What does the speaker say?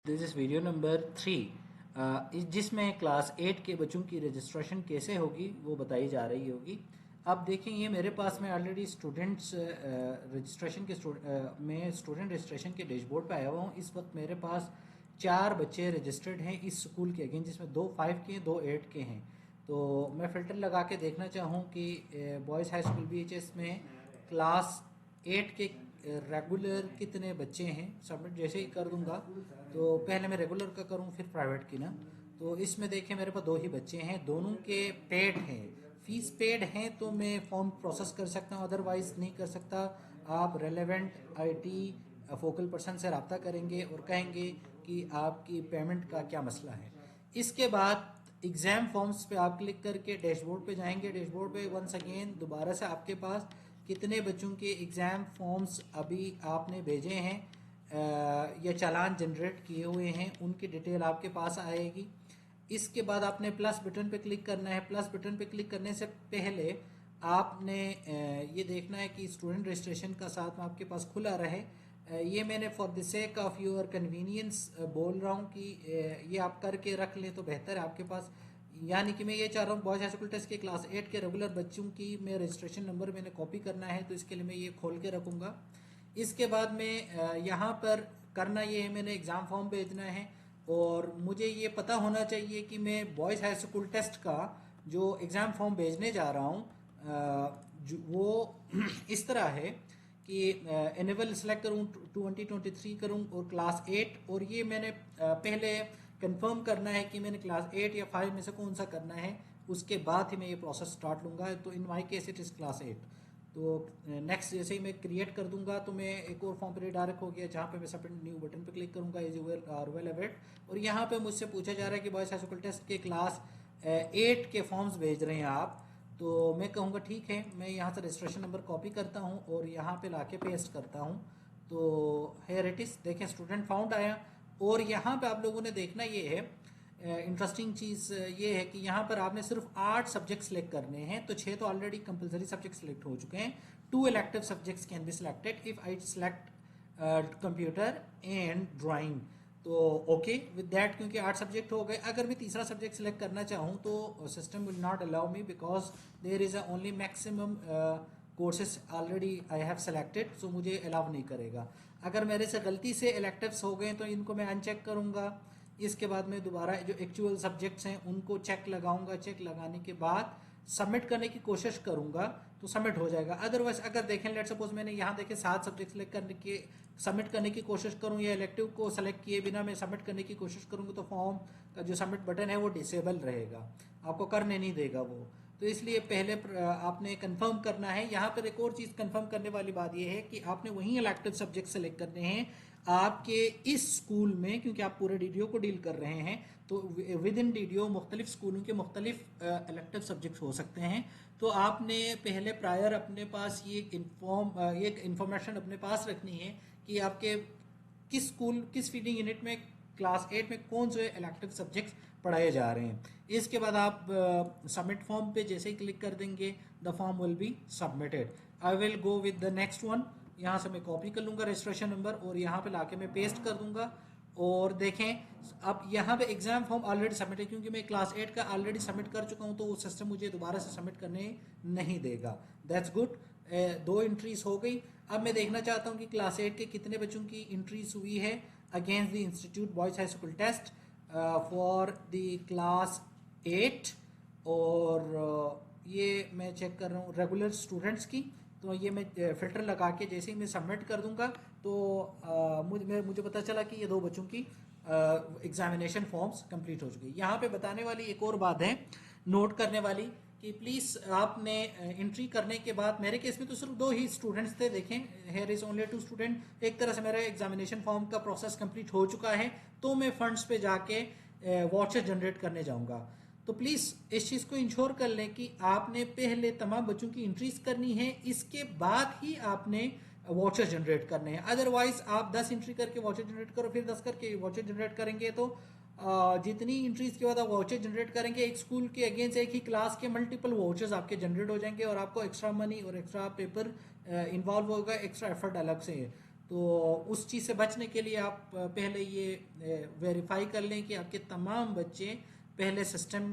This is video number 3 जिसमें class 8 के बच्चों की रजिस्ट्रेशन कैसे होगी वो बताई जा रही होगी। अब देखें, ये मेरे पास में ऑलरेडी स्टूडेंट्स रजिस्ट्रेशन के मैं स्टूडेंट रजिस्ट्रेशन के डैशबोर्ड पे आया हुआ हूँ। इस वक्त मेरे पास 4 बच्चे रजिस्टर्ड हैं इस स्कूल के अगेंस्ट, जिसमें 2 5 के हैं, 2 8 के हैं। तो मैं फ़िल्टर लगा के देखना चाहूँ कि बॉयज़ हाई स्कूल BHS में क्लास 8 के रेगुलर कितने बच्चे हैं। सबमिट जैसे ही कर दूंगा तो पहले मैं रेगुलर का करूं फिर प्राइवेट की ना। तो इसमें देखें, मेरे पास 2 ही बच्चे हैं, दोनों के पेड हैं, फीस पेड हैं, तो मैं फॉर्म प्रोसेस कर सकता हूं, अदरवाइज नहीं कर सकता। आप रेलेवेंट IT फोकल पर्सन से रब्ता करेंगे और कहेंगे कि आपकी पेमेंट का क्या मसला है। इसके बाद एग्ज़ाम फॉर्म्स पे आप क्लिक करके डैशबोर्ड पे जाएंगे। डैशबोर्ड पे वंस अगेन दोबारा से आपके पास कितने बच्चों के एग्ज़ाम फॉर्म्स अभी आपने भेजे हैं या चालान जनरेट किए हुए हैं, उनकी डिटेल आपके पास आएगी। इसके बाद आपने प्लस बटन पे क्लिक करना है। प्लस बटन पे क्लिक करने से पहले आपने ये देखना है कि स्टूडेंट रजिस्ट्रेशन का साथ में आपके पास खुला रहे। ये मैंने for the sake of your convenience बोल रहा हूँ कि ये आप करके रख लें तो बेहतर है आपके पास। यानी कि मैं ये चाह रहा हूँ बॉयज़ हाई स्कूल टेस्ट के क्लास 8 के रेगुलर बच्चों की मैं रजिस्ट्रेशन नंबर मैंने कॉपी करना है, तो इसके लिए मैं ये खोल के रखूँगा। इसके बाद में यहाँ पर करना ये है, मैंने एग्ज़ाम फॉर्म भेजना है और मुझे ये पता होना चाहिए कि मैं बॉयज़ हाई स्कूल टेस्ट का जो एग्ज़ाम फॉर्म भेजने जा रहा हूँ वो इस तरह है कि एनुअल सेलेक्ट करूँ, 2023 करूँ और क्लास 8, और ये मैंने पहले कंफर्म करना है कि मैंने क्लास 8 या 5 में से कौन सा करना है। उसके बाद ही मैं ये प्रोसेस स्टार्ट लूँगा। तो in my case it is class 8। तो नेक्स्ट जैसे ही मैं क्रिएट कर दूंगा तो मैं एक और फॉर्म पे डायरेक्ट हो गया, जहाँ पे मैं सबमिट न्यू बटन पे क्लिक करूंगा, इज वेल अवेट। और यहाँ पे मुझसे पूछा जा रहा है कि बॉयज़ हाई स्कूल टेस्ट के क्लास 8 के फॉर्म्स भेज रहे हैं आप। तो मैं कहूँगा ठीक है, मैं यहाँ से रजिस्ट्रेशन नंबर कॉपी करता हूँ और यहाँ पे लाके पेस्ट करता हूँ। तो हेयर इट इज़, देखें स्टूडेंट फाउंड आया। और यहाँ पे आप लोगों ने देखना ये है, इंटरेस्टिंग चीज़ ये है कि यहाँ पर आपने सिर्फ 8 सब्जेक्ट सेलेक्ट करने हैं। तो 6 तो ऑलरेडी कंपलसरी सब्जेक्ट सेलेक्ट हो चुके हैं। 2 elective subjects can be selected if I select computer and drawing. तो ओके विद दैट, क्योंकि 8 सब्जेक्ट हो गए। अगर मैं तीसरा सब्जेक्ट सेलेक्ट करना चाहूँ तो system will not allow me because there is a only maximum courses already I have selected, so मुझे अलाउ नहीं करेगा। अगर मेरे से गलती से इलेक्टिव्स हो गए तो इनको मैं अनचेक करूँगा। इसके बाद में दोबारा जो एक्चुअल सब्जेक्ट्स हैं उनको चेक लगाऊंगा। चेक लगाने के बाद सबमिट करने की कोशिश करूंगा तो सबमिट हो जाएगा। अदरवाइज अगर देखें, लेट सपोज मैंने यहाँ देखे 7 सब्जेक्ट सेलेक्ट करने के सबमिट करने की कोशिश करूँ या इलेक्टिव को सेलेक्ट किए बिना मैं सबमिट करने की कोशिश करूँगा तो फॉर्म का जो सबमिट बटन है वो डिसेबल रहेगा, आपको करने नहीं देगा वो। तो इसलिए पहले आपने कंफर्म करना है। यहाँ पर एक और चीज़ कंफर्म करने वाली बात यह है कि आपने वही इलेक्टिव सब्जेक्ट सेलेक्ट करने हैं आपके इस स्कूल में, क्योंकि आप पूरे DDO को डील कर रहे हैं। तो विद इन DDO मुख्तलिफ स्कूलों के मुख्तलिफ इलेक्टिव सब्जेक्ट्स हो सकते हैं। तो आपने पहले प्रायर अपने पास ये एक इंफॉर्मेशन अपने पास रखनी है कि आपके किस स्कूल किस फीडिंग यूनिट में क्लास 8 में कौन से इलेक्टिव सब्जेक्ट्स पढ़ाए जा रहे हैं। इसके बाद आप सबमिट फॉर्म पे जैसे ही क्लिक कर देंगे the form will be submitted. I will go with the next one. यहाँ से मैं कॉपी कर लूँगा रजिस्ट्रेशन नंबर और यहाँ पे लाके मैं पेस्ट कर दूंगा। और देखें अब यहाँ पे एग्जाम फॉर्म ऑलरेडी सबमिट है, क्योंकि मैं क्लास 8 का ऑलरेडी सबमिट कर चुका हूँ तो वो सिस्टम मुझे दोबारा से सबमिट करने नहीं देगा। That's good. 2 एंट्रीज हो गई। अब मैं देखना चाहता हूँ कि क्लास 8 के कितने बच्चों की एंट्रीज हुई है against the institute boys high school test for the class 8। और ये मैं चेक कर रहा हूँ रेगुलर स्टूडेंट्स की। तो ये मैं फिल्टर लगा के जैसे ही मैं सबमिट कर दूंगा तो मुझे पता चला कि ये 2 बच्चों की एग्जामिनेशन फॉर्म्स कंप्लीट हो चुकी है। यहाँ पे बताने वाली एक और बात है, नोट करने वाली, कि प्लीज़ आपने एंट्री करने के बाद, मेरे केस में तो सिर्फ 2 ही स्टूडेंट्स थे, देखें हेयर इज ओनली 2 स्टूडेंट। एक तरह से मेरा एग्जामिनेशन फॉर्म का प्रोसेस कंप्लीट हो चुका है। तो मैं फंड्स पे जाके वाउचर जनरेट करने जाऊँगा। तो प्लीज़ इस चीज़ को इंश्योर कर लें कि आपने पहले तमाम बच्चों की एंट्रीज करनी है, इसके बाद ही आपने वाउचर जनरेट करने हैं। अदरवाइज आप 10 एंट्री करके वाउचर जनरेट करो, फिर 10 करके वाउचर जनरेट करेंगे तो जितनी एंट्रीज के बाद आप वाउचर जनरेट करेंगे, एक स्कूल के अगेंस्ट एक ही क्लास के मल्टीपल वाउचर्स आपके जनरेट हो जाएंगे और आपको एक्स्ट्रा मनी और एक्स्ट्रा पेपर इन्वॉल्व होगा, एक्स्ट्रा एफर्ट अलग से है। तो उस चीज़ से बचने के लिए आप पहले ये वेरीफाई कर लें कि आपके तमाम बच्चे पहले सिस्टम